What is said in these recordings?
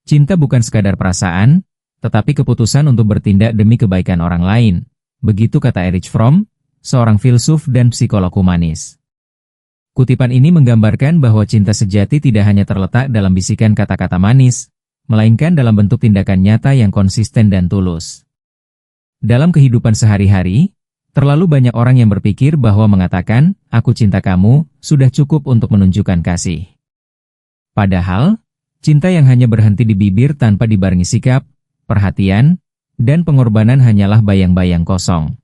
Cinta bukan sekadar perasaan, tetapi keputusan untuk bertindak demi kebaikan orang lain. Begitu kata Erich Fromm, seorang filsuf dan psikolog humanis. Kutipan ini menggambarkan bahwa cinta sejati tidak hanya terletak dalam bisikan kata-kata manis, melainkan dalam bentuk tindakan nyata yang konsisten dan tulus. Dalam kehidupan sehari-hari, terlalu banyak orang yang berpikir bahwa mengatakan, "Aku cinta kamu," sudah cukup untuk menunjukkan kasih. Padahal, cinta yang hanya berhenti di bibir tanpa dibarengi sikap, perhatian, dan pengorbanan hanyalah bayang-bayang kosong.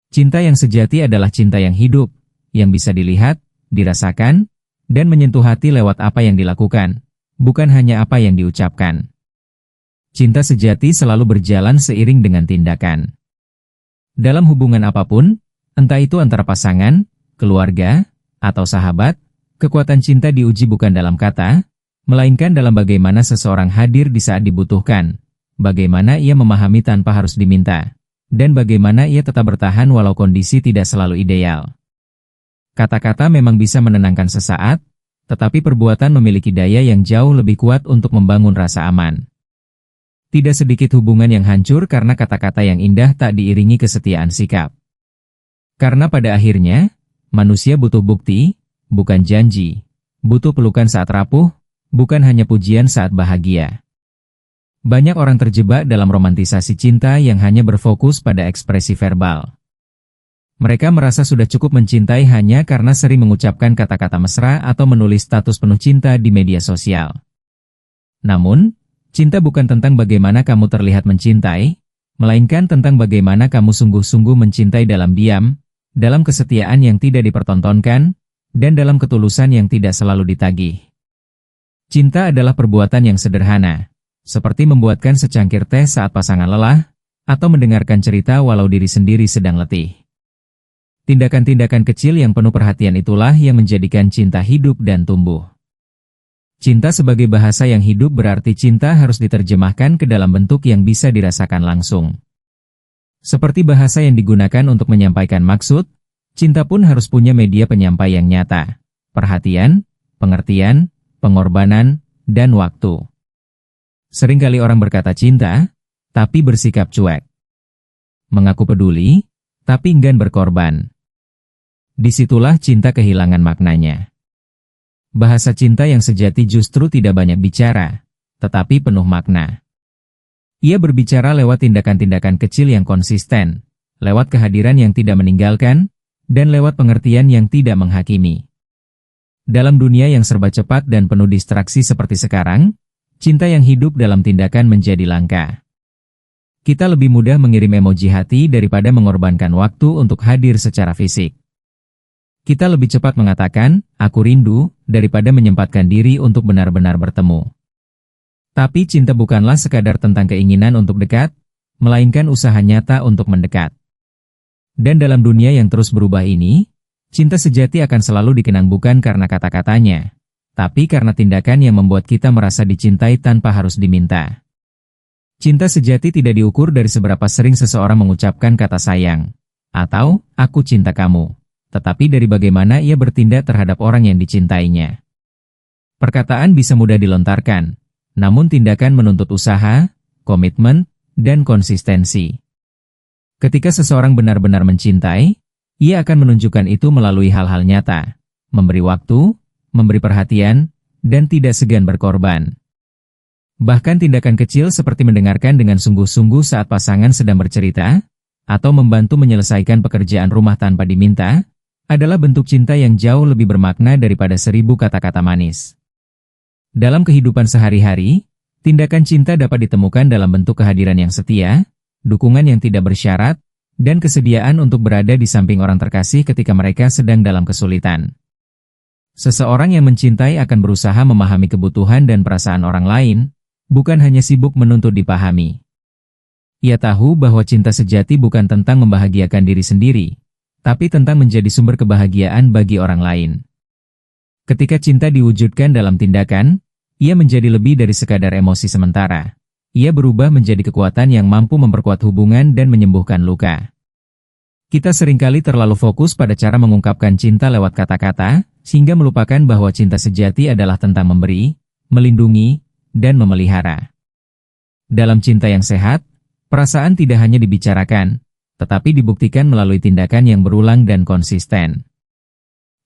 Cinta yang sejati adalah cinta yang hidup, yang bisa dilihat, dirasakan, dan menyentuh hati lewat apa yang dilakukan, bukan hanya apa yang diucapkan. Cinta sejati selalu berjalan seiring dengan tindakan. Dalam hubungan apapun, entah itu antara pasangan, keluarga, atau sahabat, kekuatan cinta diuji bukan dalam kata, melainkan dalam bagaimana seseorang hadir di saat dibutuhkan, bagaimana ia memahami tanpa harus diminta, dan bagaimana ia tetap bertahan walau kondisi tidak selalu ideal. Kata-kata memang bisa menenangkan sesaat, tetapi perbuatan memiliki daya yang jauh lebih kuat untuk membangun rasa aman. Tidak sedikit hubungan yang hancur karena kata-kata yang indah tak diiringi kesetiaan sikap. Karena pada akhirnya, manusia butuh bukti, bukan janji, butuh pelukan saat rapuh, bukan hanya pujian saat bahagia. Banyak orang terjebak dalam romantisasi cinta yang hanya berfokus pada ekspresi verbal. Mereka merasa sudah cukup mencintai hanya karena sering mengucapkan kata-kata mesra atau menulis status penuh cinta di media sosial. Namun, cinta bukan tentang bagaimana kamu terlihat mencintai, melainkan tentang bagaimana kamu sungguh-sungguh mencintai dalam diam, dalam kesetiaan yang tidak dipertontonkan, dan dalam ketulusan yang tidak selalu ditagih. Cinta adalah perbuatan yang sederhana, seperti membuatkan secangkir teh saat pasangan lelah, atau mendengarkan cerita walau diri sendiri sedang letih. Tindakan-tindakan kecil yang penuh perhatian itulah yang menjadikan cinta hidup dan tumbuh. Cinta sebagai bahasa yang hidup berarti cinta harus diterjemahkan ke dalam bentuk yang bisa dirasakan langsung. Seperti bahasa yang digunakan untuk menyampaikan maksud, cinta pun harus punya media penyampaian yang nyata, perhatian, pengertian, pengorbanan, dan waktu. Seringkali orang berkata cinta, tapi bersikap cuek. Mengaku peduli, tapi enggan berkorban. Disitulah cinta kehilangan maknanya. Bahasa cinta yang sejati justru tidak banyak bicara, tetapi penuh makna. Ia berbicara lewat tindakan-tindakan kecil yang konsisten, lewat kehadiran yang tidak meninggalkan, dan lewat pengertian yang tidak menghakimi. Dalam dunia yang serba cepat dan penuh distraksi seperti sekarang, cinta yang hidup dalam tindakan menjadi langka. Kita lebih mudah mengirim emoji hati daripada mengorbankan waktu untuk hadir secara fisik. Kita lebih cepat mengatakan, "Aku rindu," daripada menyempatkan diri untuk benar-benar bertemu. Tapi cinta bukanlah sekadar tentang keinginan untuk dekat, melainkan usaha nyata untuk mendekat. Dan dalam dunia yang terus berubah ini, cinta sejati akan selalu dikenang bukan karena kata-katanya, tapi karena tindakan yang membuat kita merasa dicintai tanpa harus diminta. Cinta sejati tidak diukur dari seberapa sering seseorang mengucapkan kata sayang, atau "aku cinta kamu", tetapi dari bagaimana ia bertindak terhadap orang yang dicintainya. Perkataan bisa mudah dilontarkan, namun tindakan menuntut usaha, komitmen, dan konsistensi. Ketika seseorang benar-benar mencintai, ia akan menunjukkan itu melalui hal-hal nyata, memberi waktu, memberi perhatian, dan tidak segan berkorban. Bahkan tindakan kecil seperti mendengarkan dengan sungguh-sungguh saat pasangan sedang bercerita, atau membantu menyelesaikan pekerjaan rumah tanpa diminta, adalah bentuk cinta yang jauh lebih bermakna daripada 1000 kata-kata manis. Dalam kehidupan sehari-hari, tindakan cinta dapat ditemukan dalam bentuk kehadiran yang setia, dukungan yang tidak bersyarat, dan kesediaan untuk berada di samping orang terkasih ketika mereka sedang dalam kesulitan. Seseorang yang mencintai akan berusaha memahami kebutuhan dan perasaan orang lain, bukan hanya sibuk menuntut dipahami. Ia tahu bahwa cinta sejati bukan tentang membahagiakan diri sendiri, tapi tentang menjadi sumber kebahagiaan bagi orang lain. Ketika cinta diwujudkan dalam tindakan, ia menjadi lebih dari sekadar emosi sementara. Ia berubah menjadi kekuatan yang mampu memperkuat hubungan dan menyembuhkan luka. Kita seringkali terlalu fokus pada cara mengungkapkan cinta lewat kata-kata, sehingga melupakan bahwa cinta sejati adalah tentang memberi, melindungi, dan memelihara. Dalam cinta yang sehat, perasaan tidak hanya dibicarakan, tetapi dibuktikan melalui tindakan yang berulang dan konsisten.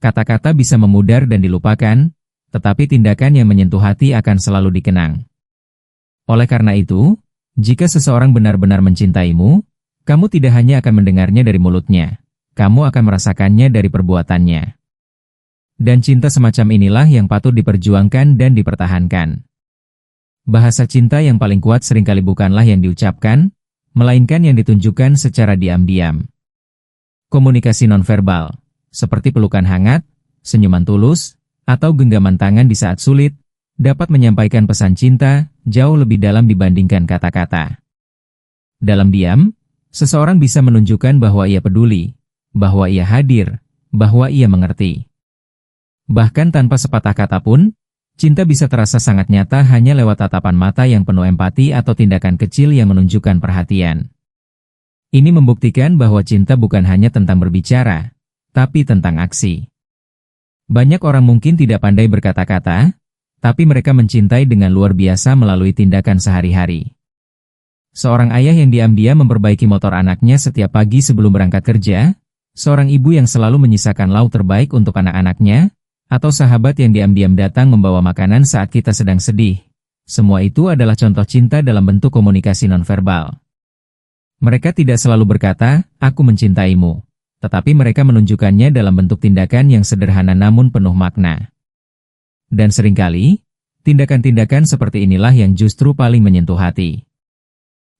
Kata-kata bisa memudar dan dilupakan, tetapi tindakan yang menyentuh hati akan selalu dikenang. Oleh karena itu, jika seseorang benar-benar mencintaimu, kamu tidak hanya akan mendengarnya dari mulutnya, kamu akan merasakannya dari perbuatannya. Dan cinta semacam inilah yang patut diperjuangkan dan dipertahankan. Bahasa cinta yang paling kuat seringkali bukanlah yang diucapkan, melainkan yang ditunjukkan secara diam-diam. Komunikasi nonverbal, seperti pelukan hangat, senyuman tulus, atau genggaman tangan di saat sulit, dapat menyampaikan pesan cinta jauh lebih dalam dibandingkan kata-kata. Dalam diam, seseorang bisa menunjukkan bahwa ia peduli, bahwa ia hadir, bahwa ia mengerti. Bahkan tanpa sepatah kata pun, cinta bisa terasa sangat nyata hanya lewat tatapan mata yang penuh empati atau tindakan kecil yang menunjukkan perhatian. Ini membuktikan bahwa cinta bukan hanya tentang berbicara, tapi tentang aksi. Banyak orang mungkin tidak pandai berkata-kata, tapi mereka mencintai dengan luar biasa melalui tindakan sehari-hari. Seorang ayah yang diam-diam memperbaiki motor anaknya setiap pagi sebelum berangkat kerja, seorang ibu yang selalu menyisakan lauk terbaik untuk anak-anaknya, atau sahabat yang diam-diam datang membawa makanan saat kita sedang sedih. Semua itu adalah contoh cinta dalam bentuk komunikasi nonverbal. Mereka tidak selalu berkata, "Aku mencintaimu," tetapi mereka menunjukkannya dalam bentuk tindakan yang sederhana namun penuh makna. Dan seringkali, tindakan-tindakan seperti inilah yang justru paling menyentuh hati.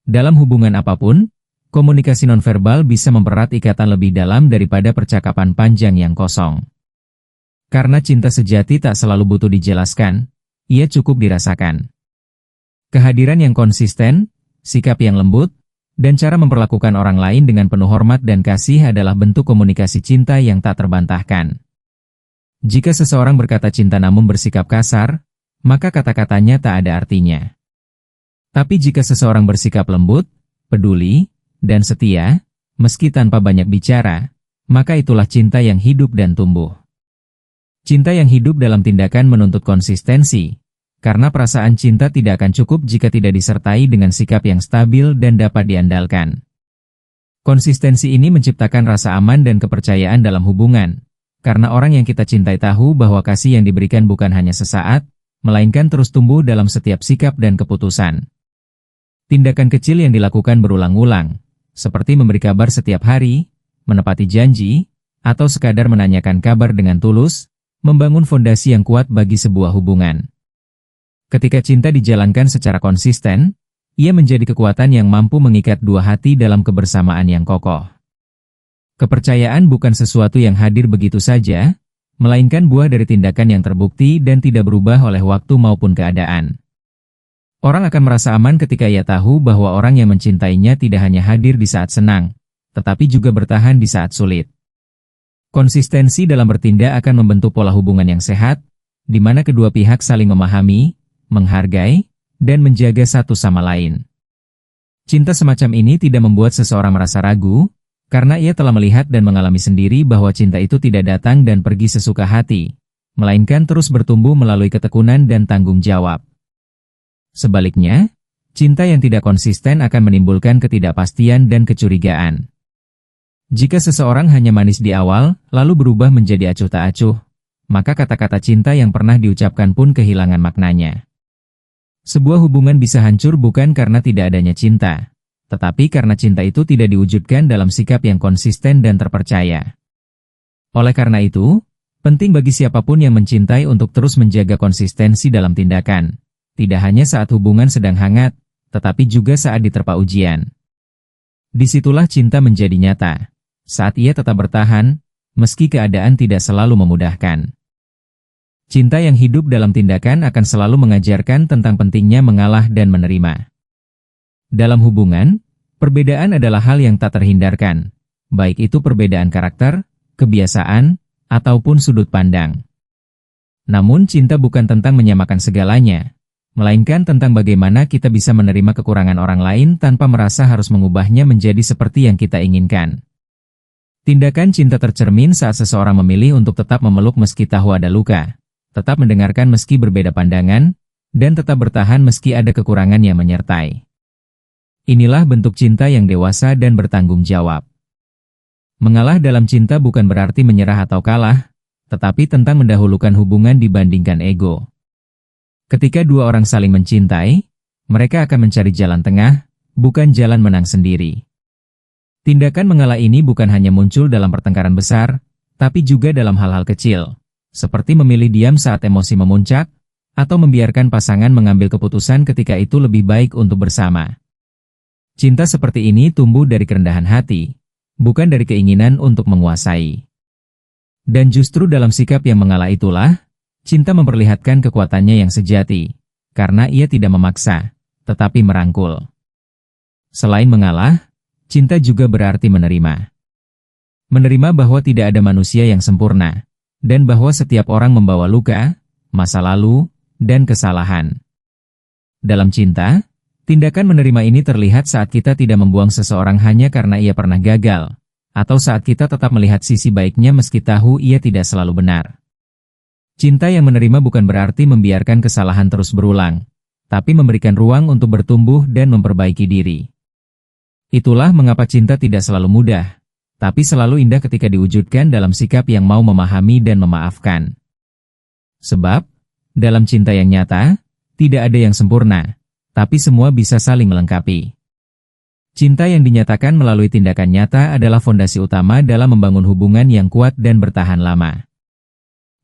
Dalam hubungan apapun, komunikasi nonverbal bisa mempererat ikatan lebih dalam daripada percakapan panjang yang kosong. Karena cinta sejati tak selalu butuh dijelaskan, ia cukup dirasakan. Kehadiran yang konsisten, sikap yang lembut, dan cara memperlakukan orang lain dengan penuh hormat dan kasih adalah bentuk komunikasi cinta yang tak terbantahkan. Jika seseorang berkata cinta namun bersikap kasar, maka kata-katanya tak ada artinya. Tapi jika seseorang bersikap lembut, peduli, dan setia, meski tanpa banyak bicara, maka itulah cinta yang hidup dan tumbuh. Cinta yang hidup dalam tindakan menuntut konsistensi, karena perasaan cinta tidak akan cukup jika tidak disertai dengan sikap yang stabil dan dapat diandalkan. Konsistensi ini menciptakan rasa aman dan kepercayaan dalam hubungan, karena orang yang kita cintai tahu bahwa kasih yang diberikan bukan hanya sesaat, melainkan terus tumbuh dalam setiap sikap dan keputusan. Tindakan kecil yang dilakukan berulang-ulang, seperti memberi kabar setiap hari, menepati janji, atau sekadar menanyakan kabar dengan tulus, membangun fondasi yang kuat bagi sebuah hubungan. Ketika cinta dijalankan secara konsisten, ia menjadi kekuatan yang mampu mengikat dua hati dalam kebersamaan yang kokoh. Kepercayaan bukan sesuatu yang hadir begitu saja, melainkan buah dari tindakan yang terbukti dan tidak berubah oleh waktu maupun keadaan. Orang akan merasa aman ketika ia tahu bahwa orang yang mencintainya tidak hanya hadir di saat senang, tetapi juga bertahan di saat sulit. Konsistensi dalam bertindak akan membentuk pola hubungan yang sehat, di mana kedua pihak saling memahami, menghargai, dan menjaga satu sama lain. Cinta semacam ini tidak membuat seseorang merasa ragu, karena ia telah melihat dan mengalami sendiri bahwa cinta itu tidak datang dan pergi sesuka hati, melainkan terus bertumbuh melalui ketekunan dan tanggung jawab. Sebaliknya, cinta yang tidak konsisten akan menimbulkan ketidakpastian dan kecurigaan. Jika seseorang hanya manis di awal, lalu berubah menjadi acuh tak acuh, maka kata-kata cinta yang pernah diucapkan pun kehilangan maknanya. Sebuah hubungan bisa hancur bukan karena tidak adanya cinta, tetapi karena cinta itu tidak diwujudkan dalam sikap yang konsisten dan terpercaya. Oleh karena itu, penting bagi siapapun yang mencintai untuk terus menjaga konsistensi dalam tindakan, tidak hanya saat hubungan sedang hangat, tetapi juga saat diterpa ujian. Disitulah cinta menjadi nyata, saat ia tetap bertahan, meski keadaan tidak selalu memudahkan. Cinta yang hidup dalam tindakan akan selalu mengajarkan tentang pentingnya mengalah dan menerima. Dalam hubungan, perbedaan adalah hal yang tak terhindarkan, baik itu perbedaan karakter, kebiasaan, ataupun sudut pandang. Namun cinta bukan tentang menyamakan segalanya, melainkan tentang bagaimana kita bisa menerima kekurangan orang lain tanpa merasa harus mengubahnya menjadi seperti yang kita inginkan. Tindakan cinta tercermin saat seseorang memilih untuk tetap memeluk meski tahu ada luka, tetap mendengarkan meski berbeda pandangan, dan tetap bertahan meski ada kekurangan yang menyertai. Inilah bentuk cinta yang dewasa dan bertanggung jawab. Mengalah dalam cinta bukan berarti menyerah atau kalah, tetapi tentang mendahulukan hubungan dibandingkan ego. Ketika dua orang saling mencintai, mereka akan mencari jalan tengah, bukan jalan menang sendiri. Tindakan mengalah ini bukan hanya muncul dalam pertengkaran besar, tapi juga dalam hal-hal kecil, seperti memilih diam saat emosi memuncak, atau membiarkan pasangan mengambil keputusan ketika itu lebih baik untuk bersama. Cinta seperti ini tumbuh dari kerendahan hati, bukan dari keinginan untuk menguasai. Dan justru dalam sikap yang mengalah itulah, cinta memperlihatkan kekuatannya yang sejati, karena ia tidak memaksa, tetapi merangkul. Selain mengalah, cinta juga berarti menerima. Menerima bahwa tidak ada manusia yang sempurna, dan bahwa setiap orang membawa luka, masa lalu, dan kesalahan. Dalam cinta, tindakan menerima ini terlihat saat kita tidak membuang seseorang hanya karena ia pernah gagal, atau saat kita tetap melihat sisi baiknya meski tahu ia tidak selalu benar. Cinta yang menerima bukan berarti membiarkan kesalahan terus berulang, tapi memberikan ruang untuk bertumbuh dan memperbaiki diri. Itulah mengapa cinta tidak selalu mudah, tapi selalu indah ketika diwujudkan dalam sikap yang mau memahami dan memaafkan. Sebab, dalam cinta yang nyata, tidak ada yang sempurna, tapi semua bisa saling melengkapi. Cinta yang dinyatakan melalui tindakan nyata adalah fondasi utama dalam membangun hubungan yang kuat dan bertahan lama.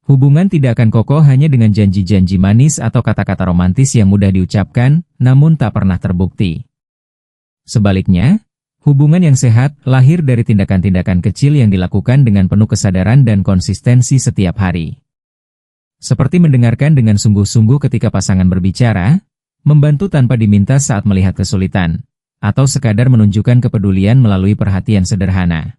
Hubungan tidak akan kokoh hanya dengan janji-janji manis atau kata-kata romantis yang mudah diucapkan, namun tak pernah terbukti. Sebaliknya, hubungan yang sehat lahir dari tindakan-tindakan kecil yang dilakukan dengan penuh kesadaran dan konsistensi setiap hari. Seperti mendengarkan dengan sungguh-sungguh ketika pasangan berbicara, membantu tanpa diminta saat melihat kesulitan, atau sekadar menunjukkan kepedulian melalui perhatian sederhana.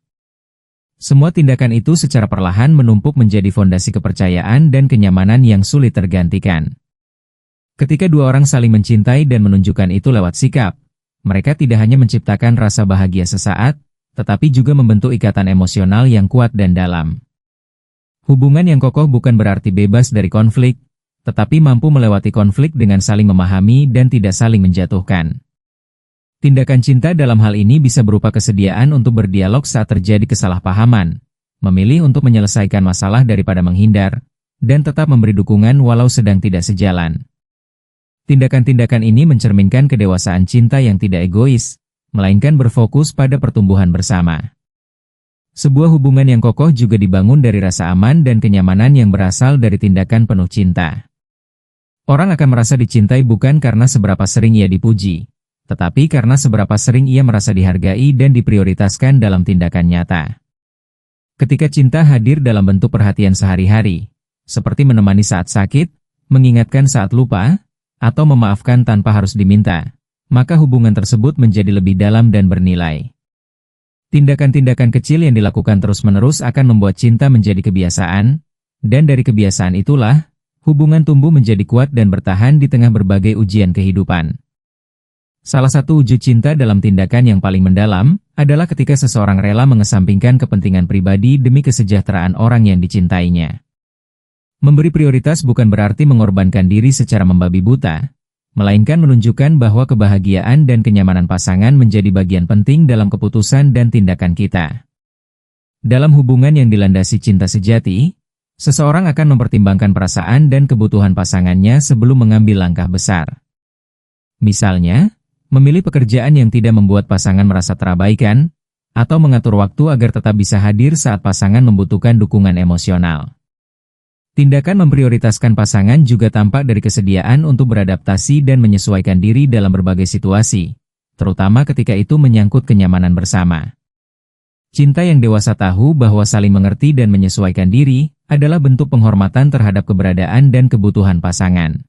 Semua tindakan itu secara perlahan menumpuk menjadi fondasi kepercayaan dan kenyamanan yang sulit tergantikan. Ketika dua orang saling mencintai dan menunjukkan itu lewat sikap, mereka tidak hanya menciptakan rasa bahagia sesaat, tetapi juga membentuk ikatan emosional yang kuat dan dalam. Hubungan yang kokoh bukan berarti bebas dari konflik, tetapi mampu melewati konflik dengan saling memahami dan tidak saling menjatuhkan. Tindakan cinta dalam hal ini bisa berupa kesediaan untuk berdialog saat terjadi kesalahpahaman, memilih untuk menyelesaikan masalah daripada menghindar, dan tetap memberi dukungan walau sedang tidak sejalan. Tindakan-tindakan ini mencerminkan kedewasaan cinta yang tidak egois, melainkan berfokus pada pertumbuhan bersama. Sebuah hubungan yang kokoh juga dibangun dari rasa aman dan kenyamanan yang berasal dari tindakan penuh cinta. Orang akan merasa dicintai bukan karena seberapa sering ia dipuji, tetapi karena seberapa sering ia merasa dihargai dan diprioritaskan dalam tindakan nyata. Ketika cinta hadir dalam bentuk perhatian sehari-hari, seperti menemani saat sakit, mengingatkan saat lupa, atau memaafkan tanpa harus diminta, maka hubungan tersebut menjadi lebih dalam dan bernilai. Tindakan-tindakan kecil yang dilakukan terus-menerus akan membuat cinta menjadi kebiasaan, dan dari kebiasaan itulah, hubungan tumbuh menjadi kuat dan bertahan di tengah berbagai ujian kehidupan. Salah satu wujud cinta dalam tindakan yang paling mendalam, adalah ketika seseorang rela mengesampingkan kepentingan pribadi demi kesejahteraan orang yang dicintainya. Memberi prioritas bukan berarti mengorbankan diri secara membabi buta, melainkan menunjukkan bahwa kebahagiaan dan kenyamanan pasangan menjadi bagian penting dalam keputusan dan tindakan kita. Dalam hubungan yang dilandasi cinta sejati, seseorang akan mempertimbangkan perasaan dan kebutuhan pasangannya sebelum mengambil langkah besar. Misalnya, memilih pekerjaan yang tidak membuat pasangan merasa terabaikan, atau mengatur waktu agar tetap bisa hadir saat pasangan membutuhkan dukungan emosional. Tindakan memprioritaskan pasangan juga tampak dari kesediaan untuk beradaptasi dan menyesuaikan diri dalam berbagai situasi, terutama ketika itu menyangkut kenyamanan bersama. Cinta yang dewasa tahu bahwa saling mengerti dan menyesuaikan diri adalah bentuk penghormatan terhadap keberadaan dan kebutuhan pasangan.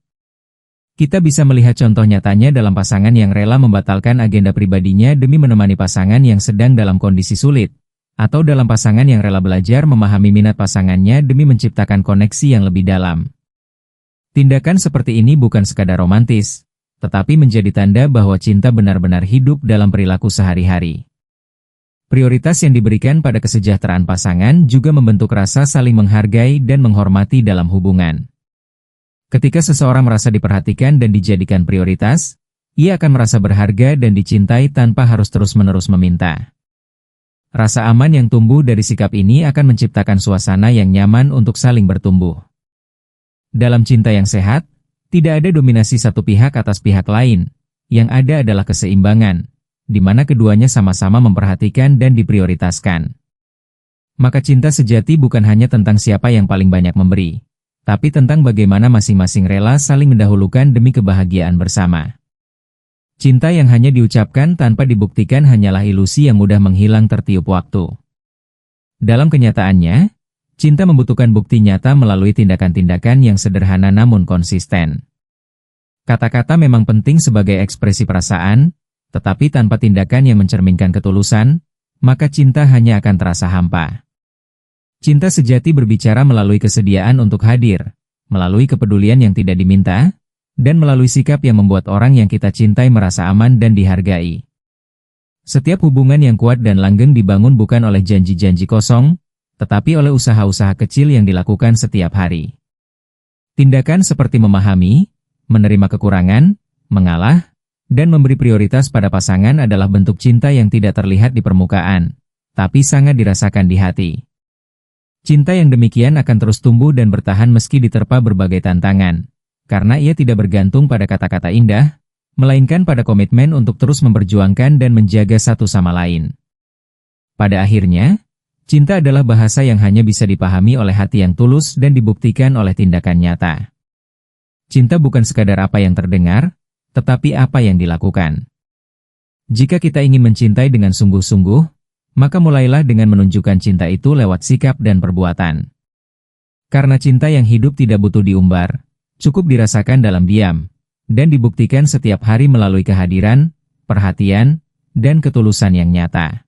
Kita bisa melihat contoh nyatanya dalam pasangan yang rela membatalkan agenda pribadinya demi menemani pasangan yang sedang dalam kondisi sulit, atau dalam pasangan yang rela belajar memahami minat pasangannya demi menciptakan koneksi yang lebih dalam. Tindakan seperti ini bukan sekadar romantis, tetapi menjadi tanda bahwa cinta benar-benar hidup dalam perilaku sehari-hari. Prioritas yang diberikan pada kesejahteraan pasangan juga membentuk rasa saling menghargai dan menghormati dalam hubungan. Ketika seseorang merasa diperhatikan dan dijadikan prioritas, ia akan merasa berharga dan dicintai tanpa harus terus-menerus meminta. Rasa aman yang tumbuh dari sikap ini akan menciptakan suasana yang nyaman untuk saling bertumbuh. Dalam cinta yang sehat, tidak ada dominasi satu pihak atas pihak lain. Yang ada adalah keseimbangan, di mana keduanya sama-sama memperhatikan dan diprioritaskan. Maka cinta sejati bukan hanya tentang siapa yang paling banyak memberi, tapi tentang bagaimana masing-masing rela saling mendahulukan demi kebahagiaan bersama. Cinta yang hanya diucapkan tanpa dibuktikan hanyalah ilusi yang mudah menghilang tertiup waktu. Dalam kenyataannya, cinta membutuhkan bukti nyata melalui tindakan-tindakan yang sederhana namun konsisten. Kata-kata memang penting sebagai ekspresi perasaan, tetapi tanpa tindakan yang mencerminkan ketulusan, maka cinta hanya akan terasa hampa. Cinta sejati berbicara melalui kesediaan untuk hadir, melalui kepedulian yang tidak diminta, dan melalui sikap yang membuat orang yang kita cintai merasa aman dan dihargai. Setiap hubungan yang kuat dan langgeng dibangun bukan oleh janji-janji kosong, tetapi oleh usaha-usaha kecil yang dilakukan setiap hari. Tindakan seperti memahami, menerima kekurangan, mengalah, dan memberi prioritas pada pasangan adalah bentuk cinta yang tidak terlihat di permukaan, tapi sangat dirasakan di hati. Cinta yang demikian akan terus tumbuh dan bertahan meski diterpa berbagai tantangan, karena ia tidak bergantung pada kata-kata indah, melainkan pada komitmen untuk terus memperjuangkan dan menjaga satu sama lain. Pada akhirnya, cinta adalah bahasa yang hanya bisa dipahami oleh hati yang tulus dan dibuktikan oleh tindakan nyata. Cinta bukan sekadar apa yang terdengar, tetapi apa yang dilakukan. Jika kita ingin mencintai dengan sungguh-sungguh, maka mulailah dengan menunjukkan cinta itu lewat sikap dan perbuatan. Karena cinta yang hidup tidak butuh diumbar, cukup dirasakan dalam diam, dan dibuktikan setiap hari melalui kehadiran, perhatian, dan ketulusan yang nyata.